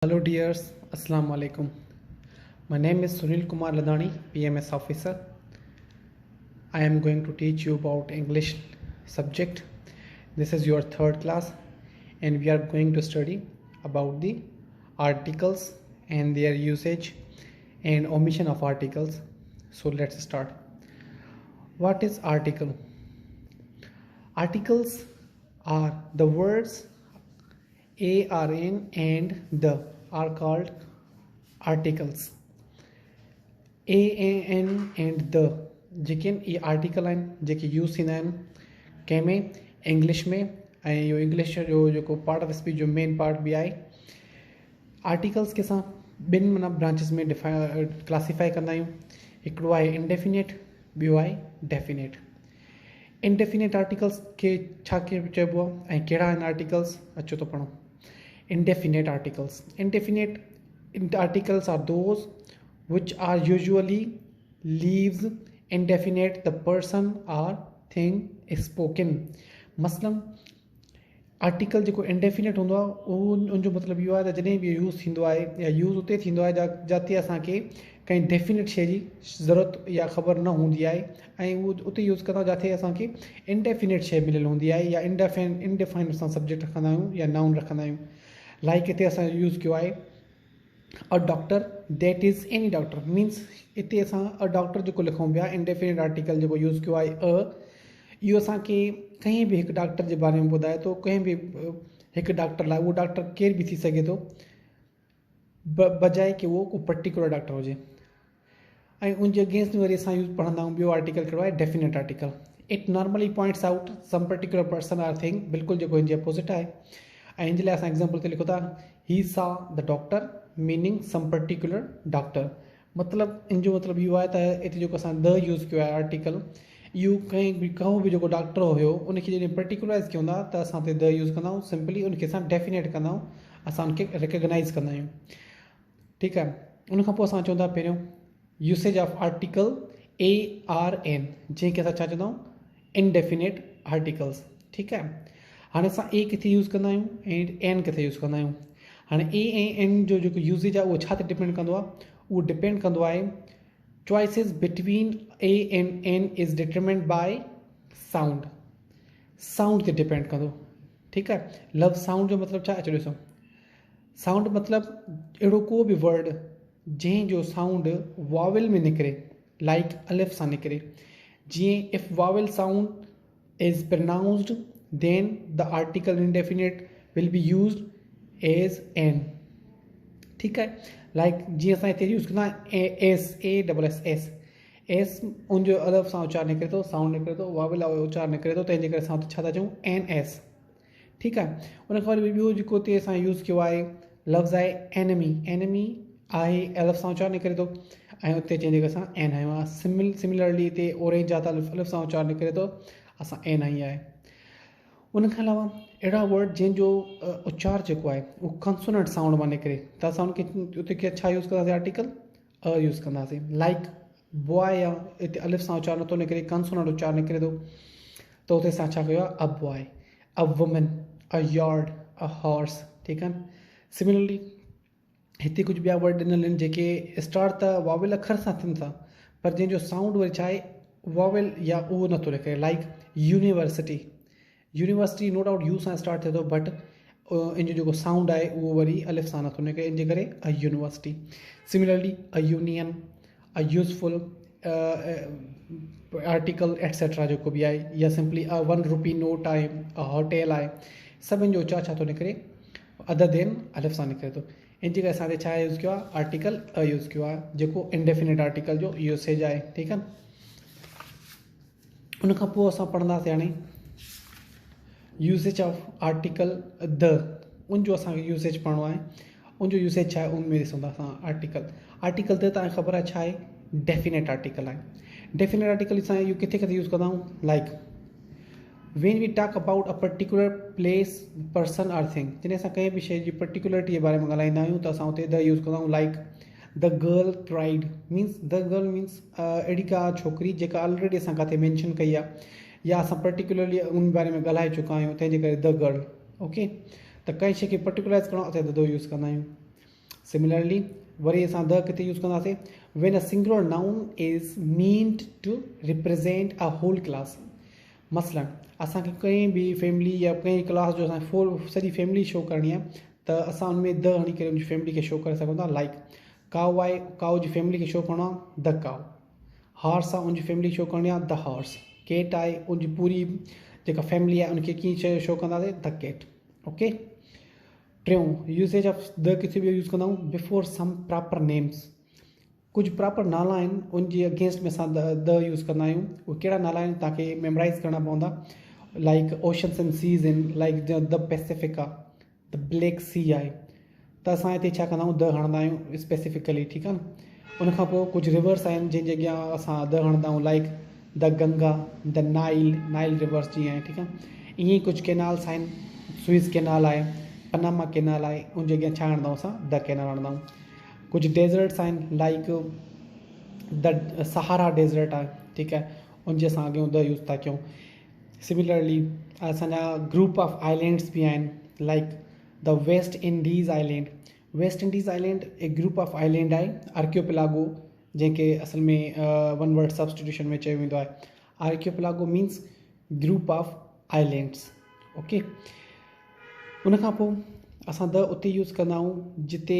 Hello dears, Assalamu alaikum. My name is Sunil Kumar Ladani, PMS officer. I am going to teach you about English subject. This is your third class and we are going to study about the articles and their usage and omission of articles. So let's start. What is article? Articles are the words a, r, n and the are called articles. A, n and the जेके ये article आहिनि जेके use थींदा आहिनि कंहिंमें English में ऐं इहो इंग्लिश जो जेको पार्ट ऑफ स्पीच जो मेन पार्ट बि आहे आर्टिकल्स खे असां ॿिनि माना ब्रांचिस में क्लासीफाई कंदा आहियूं हिकिड़ो आहे इंडेफिनेट ॿियो आहे डेफिनेट इंडेफिनेट आर्टिकल्स खे छा चइबो आहे ऐं कहिड़ा आहिनि आर्टिकल्स अचो थो पढ़ो indefinite articles. Indefinite articles are those which are usually leaves indefinite the person or thing is spoken. मसलन आर्टिकल जेको इंडेफिनेट हूंदो आहे उनजो मतिलबु इहो आहे त जॾहिं बि यूज़ थींदो आहे या यूज़ उते थींदो आहे जिते असांखे कंहिं डेफिनेट शइ जी ज़रूरत या ख़बर न हूंदी आहे ऐं उहो उते यूज़ कंदा जिते असांखे इंडेफिनेट शइ मिलियल हूंदी आहे या इनडिफाइंड असां सब्जेक्ट रखंदा आहियूं या नाउन रखंदा आहियूं लाइक हिते असां यूज़ कयो आहे a doctor that is any doctor means हिते असां अ डॉक्टर जेको लिखूं पिया इंडेफिनेट आर्टिकल जेको यूज़ कयो आहे इहो असांखे कंहिं बि हिकु डॉक्टर जे बारे में ॿुधाए थो कंहिं बि हिकु डॉक्टर लाइ उहो डॉक्टर केरु बि थी सघे थो बजाए की उहो को पर्टिकुलर डॉक्टर हुजे ऐं उनजे अगेंस्ट में वरी असां यूज़ पढ़ंदा आहियूं ॿियो आर्टिकल कहिड़ो आहे definite article it normally points out some particular person or thing बिल्कुलु जेको हिन जे अपोज़िट आहे ऐं हिन जे लाइ असां एग्ज़ाम्पल ते लिखूं था ही सा the doctor meaning some particular doctor मतिलबु इन जो मतिलबु इहो आहे त हिते जेको असां द यूज़ कयो आहे आर्टिकल इहो कंहिं बि जेको डॉक्टर हुयो उनखे जॾहिं पर्टिकुलराइज़ कयूं था त असां ते द यूज़ कंदा आहियूं सिंपली उनखे असां डेफिनेट कंदा आहियूं असां उनखे रिकग्नाइज़ कंदा आहियूं ठीकु आहे उनखां पोइ असां चवंदा पहिरियों usage of article a or an जंहिंखे असां छा चवंदा आहियूं इनडेफिनेट आर्टिकल्स ठीकु आहे हाणे असां ए किथे यूज़ कंदा आहियूं ऐं एन किथे यूज़ कंदा आहियूं हाणे ए ऐं एन जो जेको यूज़ेज आहे उहो छा ते डिपेंड कंदो आहे उहो डिपेंड कंदो आहे choices between a and an is determined by sound ते डिपेंड कंदो ठीकु आहे लव साउंड जो मतिलबु छा अचो ॾिसो साउंड मतिलबु अहिड़ो को बि वर्ड जंहिंजो साउंड वॉवल में निकिरे लाइक अलिफ सां निकिरे जीअं if vowel sound is pronounced then the article indefinite will be used as n ठीक है लाइक जीअं असां हिते यूज़ कंदा S A double S S S उनजो अलिफ सां उचार निकिरे थो साउंड निकिरे थो वावल उचार निकिरे थो तंहिंजे करे असां छा था चऊं एन एस ठीकु आहे उन खां वरी ॿियो जेको हिते असां यूज़ कयो आहे लफ़्ज़ आहे एनिमी आहे अलिफ सां उचार निकिरे थो ऐं उते जंहिंजे करे असां एन आयो आहे सिमिलरली हिते ऑरेंज आहे त अलिफ सां उचार निकिरे थो असां एन आई आहे उनखां अलावा अहिड़ा वर्ड जंहिंजो उचार जेको आहे उहो कंसोनेंट साउंड मां निकिरे त असां उनखे उते छा यूज़ कंदासीं आर्टिकल यूज़ कंदासीं लाइक बॉय आहे हिते अलिफ सां उचार नथो निकिरे कंसोनेंट उचार निकिरे थो त उते असां छा कयो आहे a boy a woman a yard a horse ठीकु आहे सिमिलरली हिते कुझु ॿिया वर्ड ॾिनल आहिनि जेके स्टार्ट त वॉवल अखर सां थियनि था पर जंहिंजो साउंड वरी छा आहे वॉवल या उहो नथो निकिरे लाइक यूनिवर्सिटी नो डाउट यू सां स्टार्ट थिए थो बट इन जो जेको साउंड आहे उहो वरी अलिफ सां नथो निकिरे इन जे करे a university similarly a union a useful article etcetera जेको बि आहे या सिंपली अ 1 रुपी नोट आहे अ होटल आहे सभिनि जो उचार छा थो निकिरे अदर देन अलिफ सां निकिरे थो इन जे करे असां छा यूज़ कयो आहे आर्टिकल यूज़ कयो आहे जेको इंडेफिनेट आर्टिकल जो यूसेज आहे ठीकु आहे उनखां पोइ असां पढ़ंदासीं हाणे यूसेज ऑफ आर्टिकल द उनजो असांखे यूसेज पढ़णो आहे उनजो यूसेज छा आहे उनमें ॾिसूं था असां आर्टिकल द तव्हांखे ख़बर आहे छा आहे डेफिनेट आर्टिकल आहे डेफिनेट आर्टिकल असां इहो किथे यूज़ कंदा आहियूं like when we talk about a particular place person or thing जॾहिं असां कंहिं बि शइ जी पर्टिकुलरिटी जे बारे में ॻाल्हाईंदा आहियूं त असां उते द यूज़ कंदा आहियूं like the girl cried means अहिड़ी का छोकिरी जेका ऑलरेडी असां किथे मैंशन कई आहे या असां पर्टिकुलरली उन बारे में ॻाल्हाए चुका आहियूं तंहिंजे करे द गर्ल ओके त कंहिं शइ खे पर्टिकुलराइज़ करिणो आहे त द यूज़ कंदा आहियूं सिमिलरली वरी असां द किथे यूज़ कंदासीं, when a singular noun is meant to represent a whole class. मसलन असांखे कंहिं बि फैमिली या कंहिं क्लास जो असांखे फुल सॼी फैमिली शो करणी आहे त असां उनमें द हणी करे उनजी फैमिली खे शो करे सघूं था। लाइक काउ आहे, काउ जी फैमिली खे शो करिणो आहे द काउ। हॉर्स आहे, उनजी फैमिली शो करणी आहे द हॉर्स। केट आहे, उनजी पूरी जेका फैमिली आहे उनखे कीअं शो कंदासीं द केट। ओके। टियों यूसेज ऑफ द किथे बि यूज़ कंदा आहियूं बिफोर सम प्रॉपर नेम्स। कुछ प्रॉपर नाला आहिनि उनजे अगेंस्ट में असां द यूज़ कंदा आहियूं। उहे कहिड़ा नाला आहिनि तव्हांखे मेमोराइज़ करणा पवंदा। लाइक ओशन्स एंड सीज़ आहिनि, लाइक द पैसिफिक आहे, द ब्लैक सी आहे, त असां हिते छा कंदा आहियूं द हणंदा आहियूं स्पेसिफिकली। ठीकु आहे न। उनखां पोइ कुझु रिवर्स आहिनि जंहिंजे अॻियां असां द हणंदा आहियूं, like the Ganga, the Nile reverse जीअं आहे। ठीकु आहे। ईअं ई कुझु केनाल्स आहिनि, स्विस केनाल आहे, पनामा केनाल आहे, उनजे अॻियां छा हणंदा आहियूं असां द केनाल हणंदा आहियूं। कुझु डेज़र्ट्स आहिनि, लाइक द सहारा डेज़र्ट आहे। ठीकु आहे, उनजे असां अॻियां द यूज़ था कयूं। सिमिलरली असांजा ग्रुप ऑफ आइलैंड्स बि आहिनि, like the West Indies island. West Indies island एक ग्रुप ऑफ आइलैंड आहे, आर्कियोपेलागो, जंहिंखे असल में वन वर्ड सब्सटीट्यूशन में चयो वेंदो आहे। Archipelago means group of islands. Okay. उनखां पोइ असां द उते यूज़ कंदा आहियूं जिते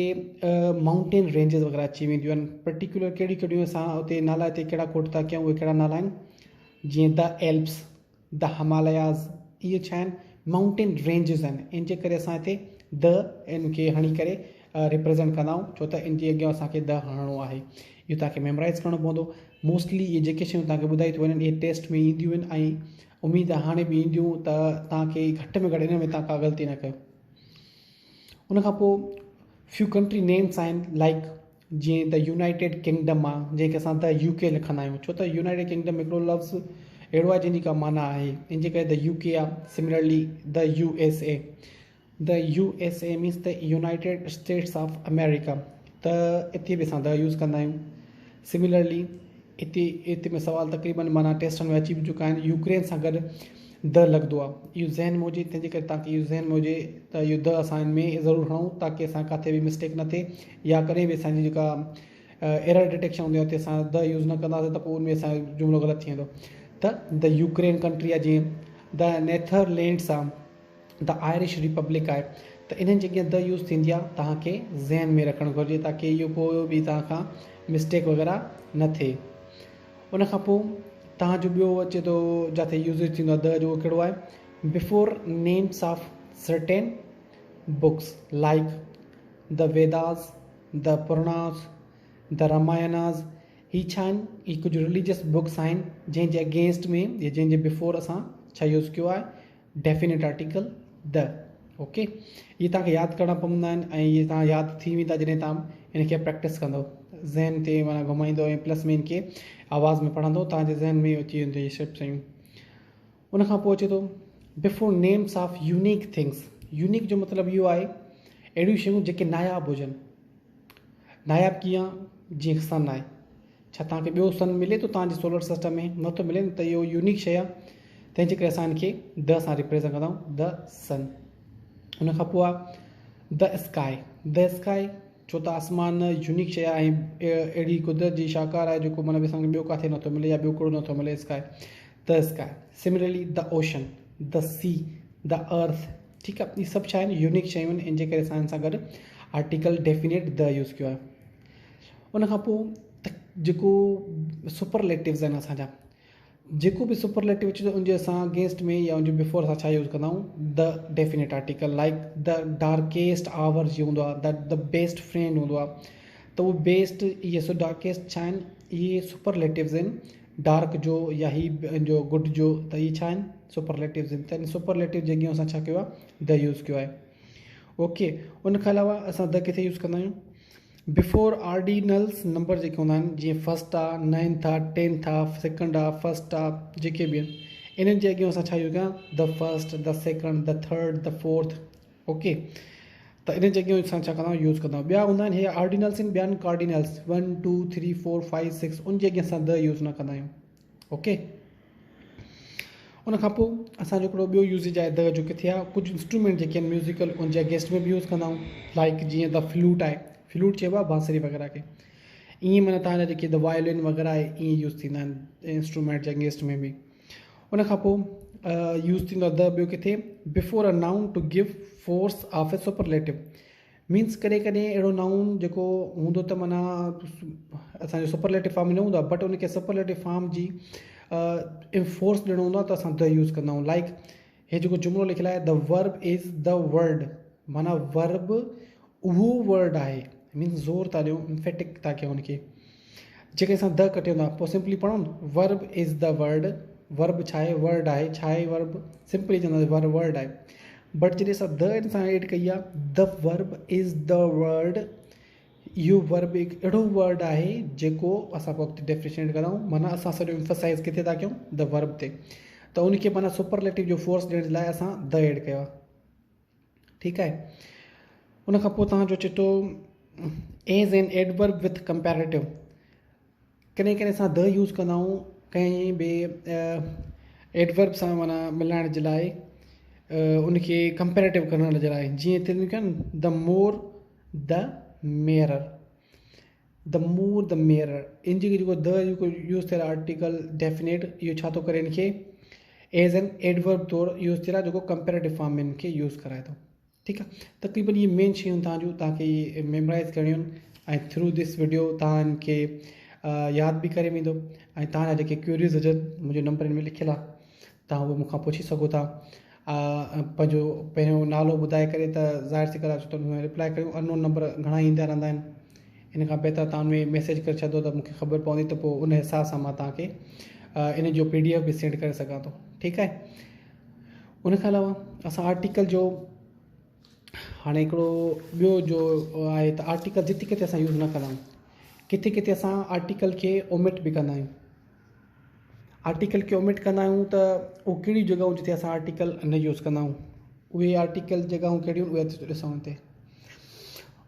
माउंटेन रेंजिस वग़ैरह अची वेंदियूं आहिनि। पर्टिकुलर कहिड़ियूं असां उते नाला हिते कहिड़ा कोट था कयूं, उहे कहिड़ा नाला आहिनि, जीअं द एल्प्स, द हिमालयाज़। इहे छा आहिनि, माउंटेन रेंजिस आहिनि। इन जे करे असां हिते द इनखे हणी करे रिप्रेज़ेंट कंदा आहियूं, छो त इन जे अॻियां असांखे द हणणो आहे। इहो तव्हांखे मेमोराइज़ करिणो पवंदो। मोस्टली इहे जेके शयूं तव्हांखे ॿुधाई थियूं वञनि, इहे टेस्ट में ईंदियूं आहिनि ऐं उमेदु आहे हाणे बि ईंदियूं, त तव्हांखे घटि में घटि इन में तव्हां का ग़लती न कयो। उनखां पोइ फ्यू कंट्री नेम्स आहिनि, लाइक जीअं द यूनाइटेड किंगडम आहे, जंहिंखे असां द UK लिखंदा आहियूं, छो त यूनाइटेड किंगडम हिकिड़ो लफ़्ज़ अहिड़ो आहे जंहिंजी का माना आहे, इन जे करे द UK आहे। Similarly the USA, the USA means the United status of America, त हिते बि असां द यूज़ कंदा आहियूं। सिमिलरली हिते में सवाल तक़रीबन माना टेस्टनि में अची बि चुका आहिनि, यूक्रेन सां गॾु द लॻंदो आहे। इहो ज़हन में हुजे, तंहिंजे करे तव्हांखे इहो ज़हन में हुजे त इहो द असां हिन में ज़रूरु हणूं, ताकी असां किथे बि मिस्टेक न थिए, या कॾहिं बि असांजी जेका एरर डिटेक्शन हूंदी आहे उते असां द यूज़ न कंदासीं त पोइ उनमें असांजो जुमिलो ग़लति थी वेंदो। त द यूक्रेन कंट्री आहे, जीअं द नेदरलैंड्स आहे, द आयरिश रिपब्लिक आहे, त इन्हनि जॻह द यूज़ थींदी आहे। तव्हांखे ज़हन में रखणु घुरिजे ताकी इहो कोई बि तव्हां खां मिस्टेक वग़ैरह न थिए। उनखां पोइ तव्हांजो ॿियो अचे थो जिते यूज़ थींदो आहे द जो, कहिड़ो आहे, before names of certain books, like the Vedas, the Puranas, the Ramayanas. ही छा आहिनि, ही कुझु रिलीजियस बुक्स आहिनि जंहिंजे अगेंस्ट में या जंहिंजे बिफोर असां छा यूज़ कयो आहे, डेफिनेट आर्टिकल द। ओके। इहे तव्हांखे यादि करणा पवंदा आहिनि ऐं इहे तव्हां यादि थी वेंदा जॾहिं तव्हां इनखे प्रैक्टिस कंदो, ज़हन ते माना घुमाईंदो ऐं प्लस में इनखे आवाज़ में पढ़ंदो, तव्हांजे ज़हन में अची वेंदो इहे सभु शयूं। उनखां पोइ अचे थो before names of unique things. Unique जो मतिलबु इहो आहे अहिड़ियूं शयूं जेके नायाबु हुजनि। नायाबु कीअं, जीअं सन आहे, छा तव्हांखे ॿियो सन मिले थो तव्हांजे सोलर सिस्टम में, नथो मिले न, त इहो यूनिक शइ आहे, तंहिंजे करे असां हिनखे द सां रिप्रेज़ेंट कंदा आहियूं, द सन। उनखां पोइ आहे द स्काई। द स्काई छो त आसमान यूनिक शइ आहे ऐं अहिड़ी कुदरत जी शाहकार आहे जेको मतिलबु असांखे ॿियो किथे नथो मिले या ॿियो कहिड़ो नथो मिले, sky, the sky. Similarly the ocean, the sea, the earth. ठीकु आहे, इहे सभु छा आहिनि, यूनिक शयूं आहिनि, इन जे करे असां हिन सां गॾु आर्टिकल डेफिनेट द यूज़ कयो आहे। उनखां पोइ जेको सुपरलेटिव्स आहिनि असांजा, जेको बि सुपरलेटिव अचे थो उनजे असां अगेंस्ट में या उनजे बिफोर असां छा यूज़ कंदा आहियूं, the definite article. Like the darkest hour जीअं हूंदो आहे, द बेस्ट फ्रेंड हूंदो आहे, त उहो बेस्ट, इहे सो डार्केस्ट छा आहिनि, इहे सुपरलेटिव्स आहिनि। डार्क जो या ही जो गुड जो, त इहे छा आहिनि, सुपरलेटिव्स आहिनि। त इन सुपरलेटिव जे अॻियां असां छा कयो आहे, द यूज़ कयो आहे। ओके। उनखां अलावा असां द किथे यूज़ कंदा आहियूं, बिफोर ऑर्डिनल्स नंबर जेके हूंदा आहिनि, जीअं फस्ट आहे, 9th आहे, 10th आहे, सेकंड आहे, फस्ट आहे, जेके बि आहिनि, इन्हनि जे अॻियां असां छा यूज़ कयूं, the first, the second, the third, the fourth. Okay. त इन्हनि जे अॻियां असां छा कंदा आहियूं, यूज़ कंदा आहियूं। ॿिया हूंदा आहिनि, हे ऑर्डिनल्स आहिनि, ॿिया आहिनि कार्डिनल्स, 1 2 3 4 5 6, उन जे अॻियां असां द यूज़ न कंदा आहियूं। ओके। उनखां पोइ असांजो हिकिड़ो ॿियो यूज़ेज आहे द जो, किथे आहे, कुझु इंस्ट्रूमेंट जेके आहिनि म्यूज़िकल, उनजे अगेंस्ट में बि यूज़ कंदा आहियूं। लाइक जीअं द फ्लूट आहे, फ्लूट चइबो आहे बांसुरी वग़ैरह खे। ईअं माना तव्हांजा जेके द वायोलिन वग़ैरह आहे ईअं यूज़ थींदा आहिनि इंस्ट्रूमेंट जा इंग्लिश में बि। उन खां पोइ यूज़ थींदो आहे द ॿियो किथे before a noun to give force of a superlative. Means कॾहिं कॾहिं अहिड़ो नाउन जेको हूंदो त माना असांजो सुपरलेटिव फॉर्म में न हूंदो आहे, बट उनखे सुपरलेटिव फॉर्म जी फोर्स ॾियणो हूंदो आहे त असां द यूज़ कंदा आहियूं। लाइक हे जेको जुमिलो लिखियलु आहे the verb is the word, माना वर्ब उहो वर्ड आहे, मीन्स ज़ोर था ॾियूं इम्फेटिक था कयूं उनखे। जेके असां द कटियो था पोइ सिंपली पढ़ूं verb is the word, verb छा आहे वर्ड आहे, छा आहे वर्ब सिंपली चवंदासीं वर्ड आहे। बट जॾहिं असां द सां एड कई आहे the verb is the word, इहो वर्ब हिकु अहिड़ो वर्ड आहे जेको असां पोइ अॻिते डेफिनेशन कंदाऊं, माना असां सॼो एम्फसाइज़ किथे था कयूं द वर्ब ते, त उनखे माना सुपरलेटिव जो फोर्स ॾियण जे लाइ असां द एड कयो आहे। ठीकु आहे। उन खां पोइ तव्हांजो अचे थो as an adverb with comparative. कॾहिं कॾहिं असां द यूज़ कंदा आहियूं कंहिं बि एडवर्ब सां माना मिलाइण जे लाइ, उनखे कंपेरेटिव करण जे लाइ। जीअं हिते कनि the more the mayor, the more the mayor, इन जी जेको द जेको यूज़ थियल आर्टिकल डेफिनेट, इहो छा थो करे इनखे एज़ एन एडवर्ब तौरु यूज़ थियल आहे जेको कंपेरेटिव फॉर्म में इनखे यूज़ कराए थो। ठीकु आहे। तक़रीबन इहे मेन शयूं तव्हांजूं तव्हांखे मेमोराइज़ करणियूं आहिनि ऐं थ्रू दिस वीडियो तव्हांखे यादि बि करे वेंदो। ऐं तव्हांजा जेके क्यूरीज़ हुजनि मुंहिंजे नंबर में लिखियलु आहे, तव्हां उहो मूंखां पुछी सघो था। पंहिंजो पहिरियों नालो ॿुधाए करे त ज़ाहिर सी ॻाल्हि आहे छो त रिप्लाई कयूं, अननोन नंबर घणा ईंदा रहंदा आहिनि, इन खां बहितर तव्हां में मैसेज करे छॾो त मूंखे ख़बर पवंदी त पोइ उन हिसाब सां मां तव्हांखे इन जो PDF बि सेंड करे सघां थो। ठीकु आहे। उन खां अलावा असां आर्टिकल जो हाणे हिकिड़ो ॿियो जो आहे त आर्टिकल जिते किथे असां यूज़ न कंदा आहियूं, किथे किथे असां आर्टिकल खे ओमिट बि कंदा आहियूं। आर्टिकल खे ओमिट कंदा आहियूं त उहे कहिड़ियूं जॻहियूं जिते असां आर्टिकल न यूज़ कंदा आहियूं, उहे आर्टिकल जॻहियूं कहिड़ियूं उहे ॾिसूं हिते।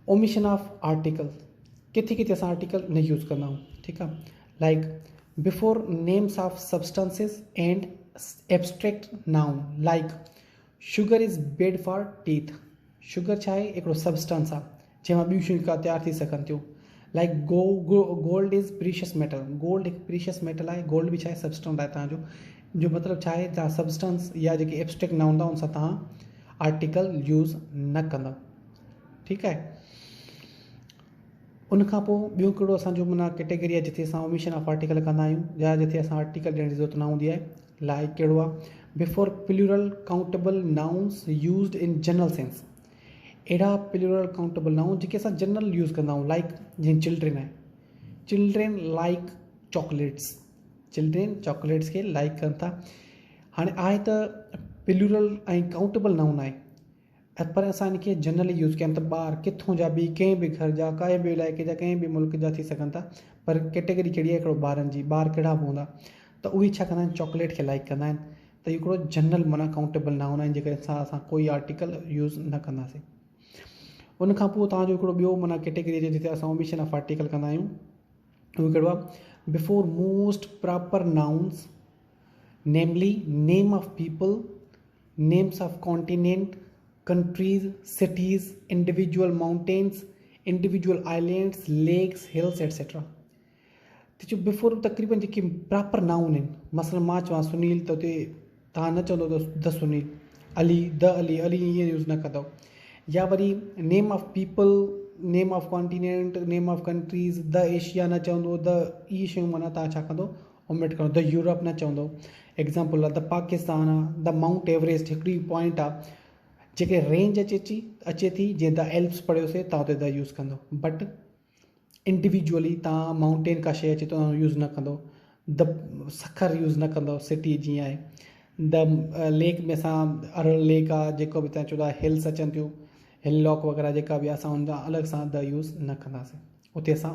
ओमिशन ऑफ आर्टिकल, किथे किथे असां आर्टिकल न यूज़ कंदा आहियूं। ठीकु आहे। Like before names of substances and abstract noun, like sugar is bed for teeth. Sugar छा आहे हिकिड़ो सब्सटेंस आहे जंहिंमां ॿियूं शयूं का तयारु थी सघनि थियूं। Like gold is precious metal, gold हिकु प्रीशियस मेटल आहे, गोल्ड बि छा आहे सब्सटेंस आहे तव्हांजो, जो मतिलबु छा आहे तव्हां सब्सटेंस या जेके एब्स्ट्रैक्ट नाउन हूंदा उन सां तव्हां आर्टिकल यूज़ न कंदा। ठीकु आहे। उन खां पोइ ॿियो कहिड़ो असांजो माना कैटेगरी आहे जिते असां ओमिशन ऑफ आर्टिकल कंदा आहियूं या जिते असां आर्टिकल ॾियण जी ज़रूरत न हूंदी आहे। लाइक कहिड़ो आहे before plural countable nouns used in general sense. अहिड़ा प्लूरल काउंटेबल नाउन जेके असां जनरल यूज़ कंदा आहियूं, लाइक जीअं चिल्ड्रेन आहे, children like chocolates, children chocolates खे लाइक कनि था। हाणे आहे त प्लूरल ऐं काउंटेबल नाउन आहे, पर असां इनखे जनरली यूज़ कयूं त ॿार किथों जा बि कंहिं बि घर जा काए बि इलाइक़े जा कंहिं बि मुल्क जा थी सघनि था, पर कैटेगरी कहिड़ी आहे हिकिड़ो ॿारनि जी, ॿार कहिड़ा बि हूंदा त उहे छा कंदा आहिनि चॉकलेट खे लाइक कंदा आहिनि। त हिकिड़ो जनरल माना काउंटेबल नाउन आहिनि जेके असां कोई आर्टिकल यूज़ न कंदासीं। उन खां पोइ तव्हांजो हिकिड़ो ॿियो माना कैटेगरी जिते असां ओमिशन ऑफ आर्टिकल कंदा आहियूं, उहो कहिड़ो आहे before most proper nouns namely name of people, names of continent, countries, cities, individual mountains, individual islands, lakes, hills, etc. त जो बिफोर तक़रीबन जेके प्रॉपर नाउन आहिनि, मसलन मां चवां सुनील त उते तव्हां न चवंदो द सुनील, अली द अली, अली ईअं यूज़ न कंदव। या वरी name of people, name of continent, name of countries, the Asia न चवंदो, द इहे शयूं माना तव्हां छा कंदो ओमिट कंदो, द यूरोप न चवंदो। एग्ज़ाम्पल आहे द पाकिस्तान आहे, द माउंट एवरेस्ट हिकिड़ी पॉइंट आहे जेके रेंज अचे थी जीअं द एल्प्स पढ़ियोसीं तव्हां उते द यूज़ कंदो, बट इंडिविजुअली तव्हां माउंटेन का शइ अचे तो यूज़ न कंदो, द सखर यूज़ न कंदो, सिटी जीअं आहे द लेक में असां अरल लेक आहे जेको बि तव्हां चवंदा हिल्स अचनि थियूं, हिल लॉक वग़ैरह जेका बि असां उनजा अलॻि सां द यूज़ न कंदासीं, उते असां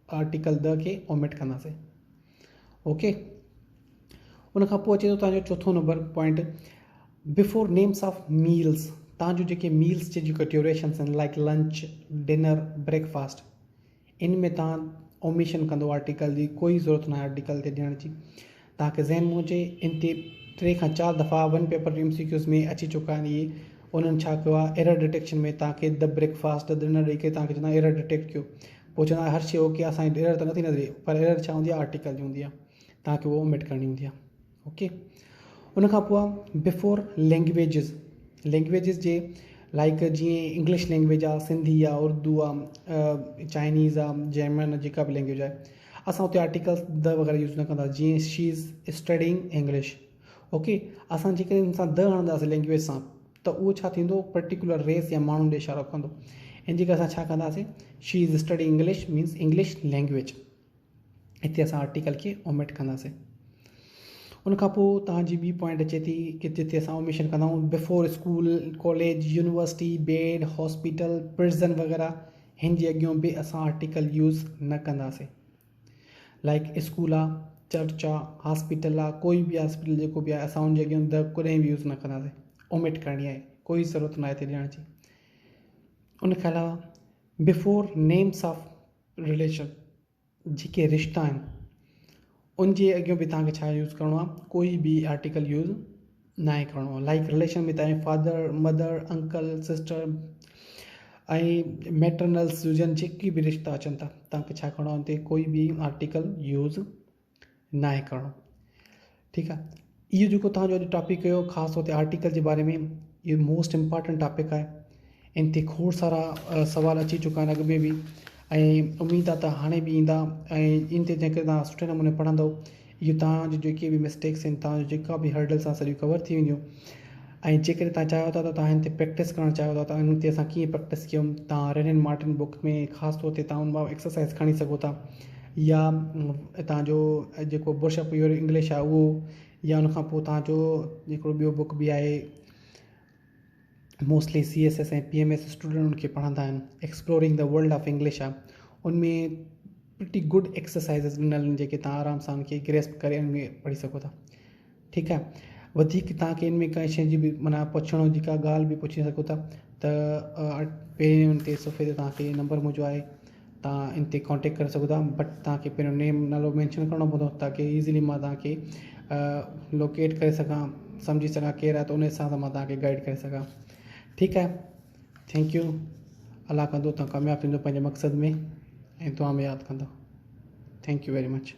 आर्टिकल द खे ओमिट कंदासीं। ओके। उन खां पोइ अचे थो तव्हांजो चोथों number point before names of meals, तव्हांजो जेके मील्स जे जेके ड्यूरेशन्स आहिनि लाइक लंच, डिनर, ब्रेकफास्ट, इन में तव्हां ओमिशन कंदो आर्टिकल जी, कोई ज़रूरत न आहे आर्टिकल ते ॾियण जी। तव्हांखे ज़हन में हुजे इन ते 3 खां 4 दफ़ा 1 पेपर MCQs में अची चुका आहिनि इहे, उन्हनि छा कयो आहे एरर डिटेक्शन में तव्हांखे द ब्रेकफास्ट द डिनर ॾेई करे तव्हांखे चवंदा एरर डिटेक्ट कयो, पोइ चवंदा हर शइ ओके असांजी एरर त नथी नज़रे, पर एरर छा हूंदी आहे आर्टिकल जी हूंदी आहे, तव्हांखे उहो ओमिट करणी हूंदी आहे। ओके, उन खां पोइ आहे बिफोर लैंग्वेजिस जे लाइक जीअं इंग्लिश लैंग्वेज आहे, सिंधी आहे, उर्दू आहे, चाइनीज़ आहे, जर्मन, जेका बि लैंग्वेज आहे, असां उते आर्टिकल्स द वग़ैरह यूज़ न कंदा। जीअं she is studying English, okay, असां जेकॾहिं हुन सां द हणंदासीं लैंग्वेज सां त उहो छा थींदो पर्टिकुलर रेस या माण्हुनि ॾे इशारो कंदो। इन जे करे असां छा कंदासीं she is studying English means English language, हिते असां आर्टिकल खे ओमिट कंदासीं। उन खां पोइ तव्हांजी ॿी पॉइंट अचे थी कि जिते असां ओमिशन कंदा आहियूं before school, college, university, bed, hospital, prison वग़ैरह, हिन जे अॻियां बि असां आर्टिकल यूज़ न कंदासीं। लाइक स्कूल आहे, चर्च आहे, हॉस्पिटल आहे, कोई बि हॉस्पिटल जेको बि आहे असां हुनजे अॻियां द कॾहिं बि यूज़ न कंदासीं, ओमिट करणी आहे, कोई ज़रूरत न आहे हिते ॾियण जी। उन खां अलावा बिफोर नेम्स ऑफ रिलेशन, जेके रिश्ता आहिनि उन जे अॻियां बि तव्हांखे छा यूज़ करिणो आहे, कोई बि आर्टिकल यूज़ न आहे करिणो आहे। लाइक रिलेशन में तव्हांजे फादर, मदर, अंकल, सिस्टर ऐं मैटरनल्स हुजनि, जेके बि रिश्ता अचनि था, तव्हांखे छा करिणो आहे हुते कोई बि आर्टिकल यूज़ न आहे करिणो। ठीकु आहे, इहो जेको तव्हांजो अॼु टॉपिक हुयो ख़ासि तौर ते आर्टिकल जे बारे में, इहो मोस्ट इम्पॉर्टेंट टॉपिक आहे। इन ते खोड़ सारा सवाल अची चुका आहिनि अॻु में बि, ऐं उमेदु आहे त हाणे बि ईंदा, ऐं इन ते जेकर तव्हां सुठे नमूने पढ़ंदव इहो तव्हांजो जेके बि मिस्टेक्स आहिनि, तव्हांजो जेका बि हर्डल्स आहे सॼियूं कवर थी वेंदियूं। ऐं जेकॾहिं तव्हां चाहियो था त तव्हां हिन ते प्रैक्टिस करणु चाहियो था त हिन ते असां कीअं प्रैक्टिस कयूं, तव्हां रेनिन मार्टिन बुक में ख़ासि तौर ते तव्हां उन मां एक्सरसाइज़ खणी सघो था, या तव्हांजो जेको बुशअप योर इंग्लिश आहे उहो, या उनखां पोइ तव्हांजो हिकिड़ो ॿियो बुक बि आहे, मोस्टली CSS ऐं PMS स्टूडेंट उनखे पढ़ंदा आहिनि, exploring the world of English आहे, उनमें प्रिटी गुड एक्सरसाइज़िस ॾिनल आहिनि जेके तव्हां आराम सां उनखे ग्रेस्प करे उनमें पढ़ी सघो था। ठीकु आहे, वधीक तव्हांखे इनमें कंहिं शइ जी बि माना पुछणो जी का ॻाल्हि बि पुछी सघो था त पहिरें उन ते सुफ़े ते तव्हांखे नंबर मुंहिंजो आहे, तव्हां इन ते कॉन्टेक्ट करे सघो था, बट तव्हांखे पहिरियों नेम नालो मैंशन करिणो पवंदो ताकी ईज़िली मां तव्हांखे लोकेट करे सघां, सम्झी सघां केरु आहे, त उन हिसाब सां मां तव्हांखे गाइड करे सघां। ठीकु आहे, थैंक यू, अलाह कंदो तव्हां कामयाबु थींदो पंहिंजे मक़सद में ऐं दुआ में यादि कंदो। Thank U very much.